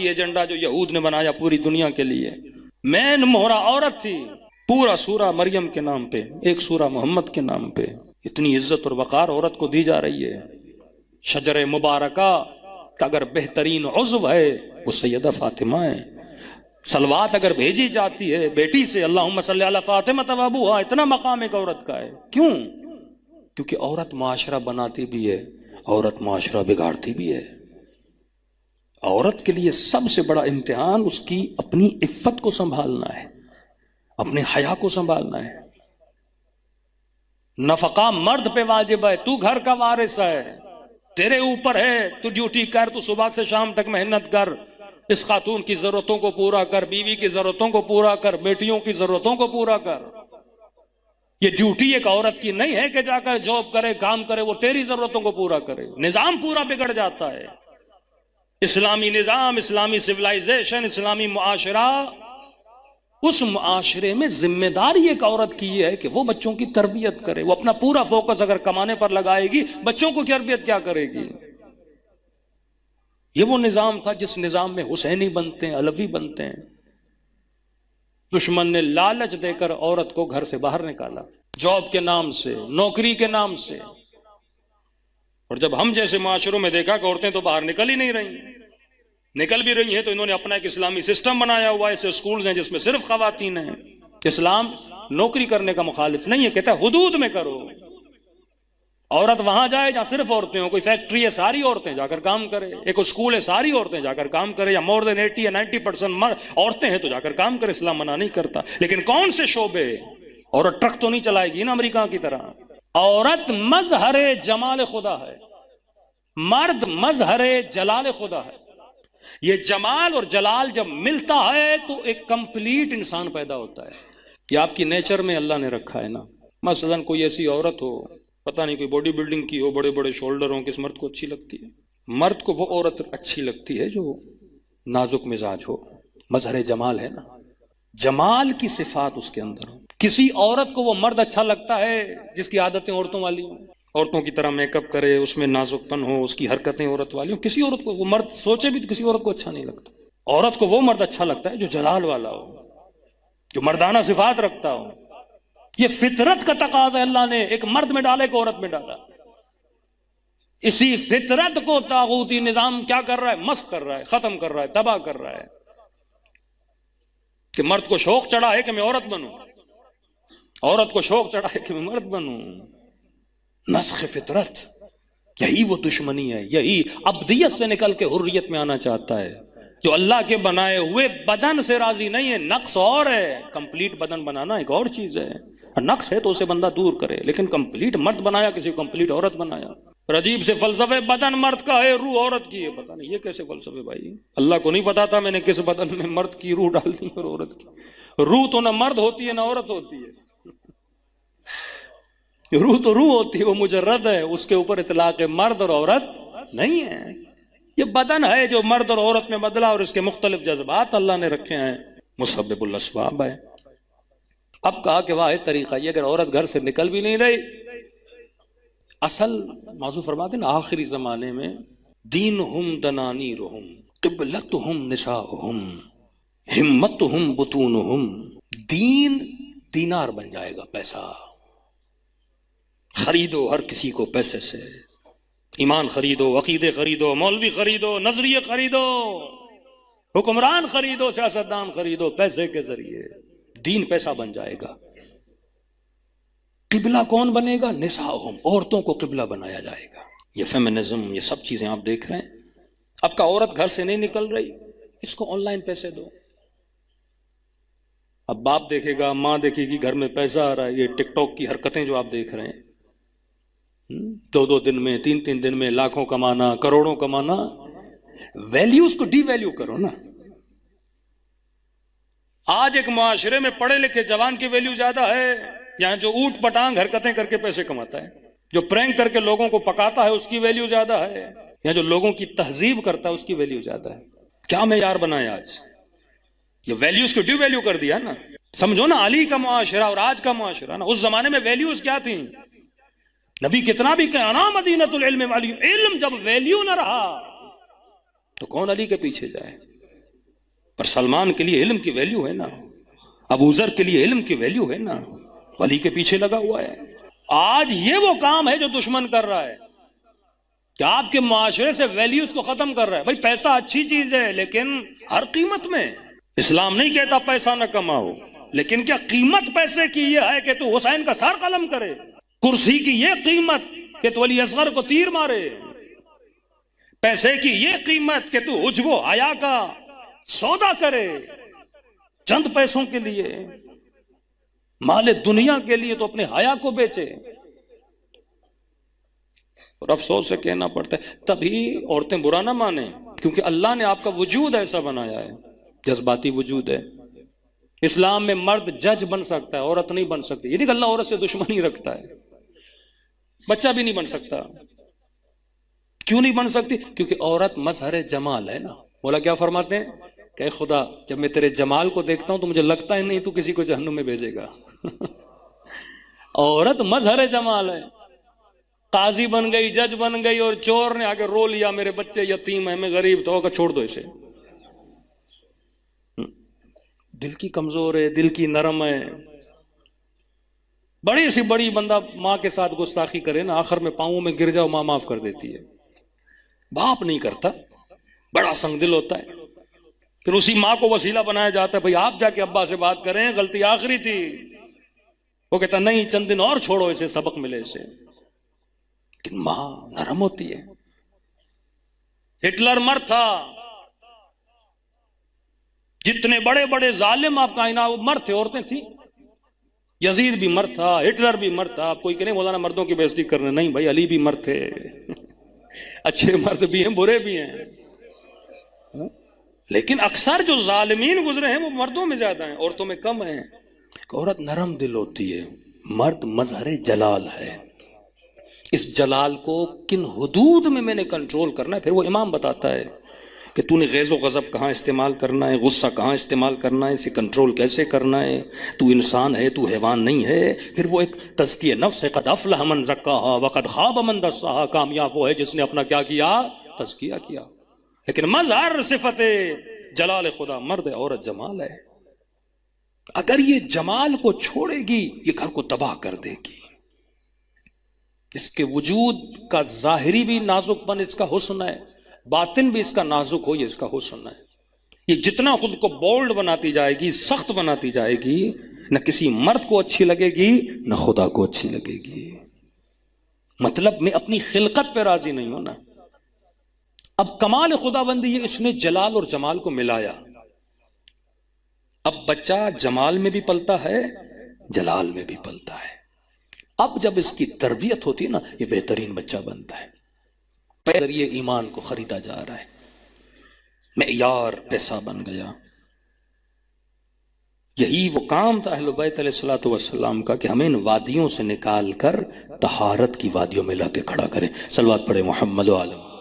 ذاتی ایجنڈا جو یہود نے بنایا پوری دنیا کے لیے. مین مہرہ عورت تھی. پورا سورہ مریم کے نام پہ، ایک سورہ محمد کے نام پہ اتنی عزت اور وقار عورت کو دی جا رہی ہے. شجر مبارکہ کا اگر بہترین عضو ہے وہ سیدہ فاطمہ ہے. صلوات اگر بھیجی جاتی ہے بیٹی سے، اللہم صلی علی فاطمہ و ابوہا، اتنا مقام ایک عورت کا ہے. کیوں؟ کیونکہ عورت معاشرہ بناتی بھی ہے، عورت معاشرہ بگاڑتی بھی ہے. عورت کے لیے سب سے بڑا امتحان اس کی اپنی عفت کو سنبھالنا ہے، اپنے حیا کو سنبھالنا ہے. نفقہ مرد پہ واجب ہے، تو گھر کا وارث ہے، تیرے اوپر ہے، تو ڈیوٹی کر، تو صبح سے شام تک محنت کر، اس خاتون کی ضرورتوں کو پورا کر، بیوی کی ضرورتوں کو پورا کر، بیٹیوں کی ضرورتوں کو پورا کر. یہ ڈیوٹی ایک عورت کی نہیں ہے کہ جا کر جاب کرے، کام کرے، وہ تیری ضرورتوں کو پورا کرے. نظام پورا بگڑ جاتا ہے. اسلامی نظام، اسلامی سویلائزیشن، اسلامی معاشرہ، اس معاشرے میں ذمہ داری ایک عورت کی یہ ہے کہ وہ بچوں کی تربیت کرے. وہ اپنا پورا فوکس اگر کمانے پر لگائے گی، بچوں کو تربیت کیا کرے گی؟ یہ وہ نظام تھا جس نظام میں حسینی بنتے ہیں، علوی بنتے ہیں. دشمن نے لالچ دے کر عورت کو گھر سے باہر نکالا، جاب کے نام سے، نوکری کے نام سے. اور جب ہم جیسے معاشروں میں دیکھا کہ عورتیں تو باہر نکل ہی نہیں رہی، نکل بھی رہی ہیں تو انہوں نے اپنا ایک اسلامی سسٹم بنایا ہوا ہے. ایسے اسکولز ہیں جس میں صرف خواتین ہیں. اسلام نوکری کرنے کا مخالف نہیں ہے، کہتا ہے حدود میں کرو. عورت وہاں جائے جہاں صرف عورتیں ہوں. کوئی فیکٹری ہے ساری عورتیں جا کر کام کرے، ایک اسکول ہے ساری عورتیں جا کر کام کرے، یا مور دین 80 یا 90% عورتیں ہیں تو جا کر کام کرے. اسلام منع نہیں کرتا. لیکن کون سے شعبے؟ عورت ٹرک تو نہیں چلائے گی نا امریکہ کی طرح. عورت مظہر جمال خدا ہے، مرد مظہر جلال خدا ہے. یہ جمال اور جلال جب ملتا ہے تو ایک کمپلیٹ انسان پیدا ہوتا ہے. یہ آپ کی نیچر میں اللہ نے رکھا ہے نا. مثلا کوئی ایسی عورت ہو، پتہ نہیں کوئی باڈی بلڈنگ کی ہو، بڑے بڑے شولڈر ہوں، کس مرد کو اچھی لگتی ہے؟ مرد کو وہ عورت اچھی لگتی ہے جو نازک مزاج ہو. مظہر جمال ہے نا، جمال کی صفات اس کے اندر ہو. کسی عورت کو وہ مرد اچھا لگتا ہے جس کی عادتیں عورتوں والی ہوں، عورتوں کی طرح میک اپ کرے، اس میں نازک پن ہو، اس کی حرکتیں عورت والی ہوں. کسی عورت کو وہ مرد سوچے بھی تو کسی عورت کو اچھا نہیں لگتا. عورت کو وہ مرد اچھا لگتا ہے جو جلال والا ہو، جو مردانہ صفات رکھتا ہو. یہ فطرت کا تقاضا ہے. اللہ نے ایک مرد میں ڈالا، ایک عورت میں ڈالا. اسی فطرت کو طاغوتی نظام کیا کر رہا ہے؟ مسخ کر رہا ہے، ختم کر رہا ہے، تباہ کر رہا ہے. کہ مرد کو شوق چڑھا ہے کہ میں عورت بنوں، عورت کو شوق چڑھا ہے کہ میں مرد بنوں. نسخ فطرت، یہی وہ دشمنی ہے. یہی ابدیت سے نکل کے حریت میں آنا چاہتا ہے. جو اللہ کے بنائے ہوئے بدن سے راضی نہیں ہے. نقص اور ہے، کمپلیٹ بدن بنانا ایک اور چیز ہے. نقص ہے تو اسے بندہ دور کرے، لیکن کمپلیٹ مرد بنایا، کسی کو کمپلیٹ عورت بنایا. اور عجیب سے فلسفے، بدن مرد کا ہے، روح عورت کی ہے. پتہ نہیں یہ کیسے فلسفے بھائی. اللہ کو نہیں پتا تھا میں نے کس بدن میں مرد کی روح ڈالنی اور عورت کی. روح تو نہ مرد ہوتی ہے نہ عورت ہوتی ہے. روح تو روح ہوتی ہے، وہ مجرد ہے، اس کے اوپر اطلاق مرد اور عورت نہیں ہے. یہ بدن ہے جو مرد اور عورت میں بدلا، اور اس کے مختلف جذبات اللہ نے رکھے ہیں. مسبب الاسباب ہے. اب کہا کہ واحد طریقہ یہ، اگر عورت گھر سے نکل بھی نہیں رہی، اصل موضوع فرماتے ہیں آخری زمانے میں دینہم دنانیرہم قبلتہم نساؤہم ہمتہم بطونہم. دین دینار بن جائے گا، پیسہ خریدو ہر کسی کو پیسے سے. ایمان خریدو، عقیدے خریدو، مولوی خریدو، نظریے خریدو، حکمران خریدو، سیاستدان خریدو. پیسے کے ذریعے دین پیسہ بن جائے گا. قبلہ کون بنے گا؟ نساؤہم، عورتوں کو قبلہ بنایا جائے گا. یہ فیمنزم، یہ سب چیزیں آپ دیکھ رہے ہیں. اب کا عورت گھر سے نہیں نکل رہی، اس کو آن لائن پیسے دو. اب باپ دیکھے گا، ماں دیکھے گی، گھر میں پیسہ آ رہا ہے. یہ ٹک ٹاک کی حرکتیں جو آپ دیکھ رہے ہیں، 2 دن میں، 3 دن میں لاکھوں کمانا، کروڑوں کمانا. ویلیوز کو ڈی ویلیو کرو نا. آج ایک معاشرے میں پڑھے لکھے جوان کی ویلیو زیادہ ہے، یہاں جو اوٹ پٹانگ حرکتیں کر کے پیسے کماتا ہے، جو پرینک کر کے لوگوں کو پکاتا ہے، اس کی ویلیو زیادہ ہے. یا جو لوگوں کی تہذیب کرتا ہے، اس کی ویلیو زیادہ ہے. کیا معیار بنایا آج؟ یہ ویلیوز کو ڈی ویلیو کر دیا نا. سمجھو نا، علی کا معاشرہ اور آج کا معاشرہ نا. اس زمانے میں ویلیوز کیا تھیں؟ نبی کتنا بھی کہ انا مدینۃ العلم والی، علم جب ویلیو نہ رہا تو کون علی کے پیچھے جائے؟ پر سلمان کے لیے علم کی ویلیو ہے نا، ابو ذر کے لیے علم کی ویلیو ہے نا، ولی کے پیچھے لگا ہوا ہے۔ آج یہ وہ کام ہے جو دشمن کر رہا ہے کہ آپ کے معاشرے سے ویلیوز کو ختم کر رہا ہے۔ بھائی پیسہ اچھی چیز ہے لیکن ہر قیمت میں۔ اسلام نہیں کہتا پیسہ نہ کماؤ، لیکن کیا قیمت پیسے کی یہ ہے کہ تو حسین کا سر قلم کرے؟ کرسی کی یہ قیمت کہ تو ولی اصغر کو تیر مارے؟ پیسے کی یہ قیمت کہ تو عجب و حیا کا سودا کرے چند پیسوں کے لیے؟ مال دنیا کے لیے تو اپنے حیا کو بیچے۔ اور افسوس سے کہنا پڑتا ہے تبھی عورتیں برا نہ مانیں، کیونکہ اللہ نے آپ کا وجود ایسا بنایا ہے، جذباتی وجود ہے۔ اسلام میں مرد جج بن سکتا ہے، عورت نہیں بن سکتی۔ یہ نہیں کہ اللہ عورت سے دشمنی رکھتا ہے، بچہ بھی نہیں بن سکتا۔ کیوں نہیں بن سکتی؟ کیونکہ عورت مظہر جمال ہے نا۔ مولا کیا فرماتے ہیں کہ خدا جب میں تیرے جمال کو دیکھتا ہوں تو مجھے لگتا ہی نہیں تو کسی کو جہنم میں بھیجے گا۔ عورت مظہر جمال ہے۔ قاضی بن گئی، جج بن گئی، اور چور نے آگے رو لیا میرے بچے یتیم ہیں، میں غریب، تو چھوڑ دو اسے۔ دل کی کمزور ہے، دل کی نرم ہے۔ بڑی سی بڑی بندہ ماں کے ساتھ گستاخی کرے نا، آخر میں پاؤں میں گر جاؤ ماں معاف کر دیتی ہے۔ باپ نہیں کرتا، بڑا سنگ دل ہوتا ہے۔ پھر اسی ماں کو وسیلہ بنایا جاتا ہے، بھئی آپ جا کے ابا سے بات کریں، غلطی آخری تھی۔ وہ کہتا نہیں چند دن اور چھوڑو اسے، سبق ملے اسے۔ لیکن ماں نرم ہوتی ہے۔ ہٹلر مرد تھا، جتنے بڑے بڑے ظالم آپ کائنات وہ مرد تھے، عورتیں تھیں۔ یزید بھی مرد تھا، ہٹلر بھی مرد تھا۔ آپ کوئی کہ نہیں مولانا مردوں کی بے عزتی کرنے، نہیں بھائی، علی بھی مرد تھے۔ اچھے مرد بھی ہیں، برے بھی ہیں، لیکن اکثر جو ظالمین گزرے ہیں وہ مردوں میں زیادہ ہیں، عورتوں میں کم ہیں۔ عورت نرم دل ہوتی ہے، مرد مظہر جلال ہے۔ اس جلال کو کن حدود میں میں نے کنٹرول کرنا ہے، پھر وہ امام بتاتا ہے کہ تو نے غیظ و غضب کہاں استعمال کرنا ہے، غصہ کہاں استعمال کرنا ہے، اسے کنٹرول کیسے کرنا ہے، تو انسان ہے، تو حیوان نہیں ہے۔ پھر وہ ایک تزکیہ نفس ہے، قد افلح من زکاہا وقد خاب من دساہا، کامیاب وہ ہے جس نے اپنا کیا کیا، تزکیہ کیا۔ لیکن مظہر صفت جلال خدا مرد ہے، عورت جمال ہے۔ اگر یہ جمال کو چھوڑے گی یہ گھر کو تباہ کر دے گی۔ اس کے وجود کا ظاہری بھی نازک پن اس کا حسن ہے، باطن بھی اس کا نازک ہو یہ اس کا حسن ہے۔ یہ جتنا خود کو بولڈ بناتی جائے گی، سخت بناتی جائے گی، نہ کسی مرد کو اچھی لگے گی نہ خدا کو اچھی لگے گی۔ مطلب میں اپنی خلقت پہ راضی نہیں ہوں نا۔ اب کمال خدا بندی ہے، اس نے جلال اور جمال کو ملایا۔ اب بچہ جمال میں بھی پلتا ہے، جلال میں بھی پلتا ہے۔ اب جب اس کی تربیت ہوتی ہے نا، یہ بہترین بچہ بنتا ہے۔ ذریعے ایمان کو خریدا جا رہا ہے، معیار پیسہ بن گیا۔ یہی وہ کام تھا اہل بیت علیہ الصلوۃ والسلام کا کہ ہمیں ان وادیوں سے نکال کر طہارت کی وادیوں میں لا کے کھڑا کریں۔ صلوات پڑھے محمد و عالم۔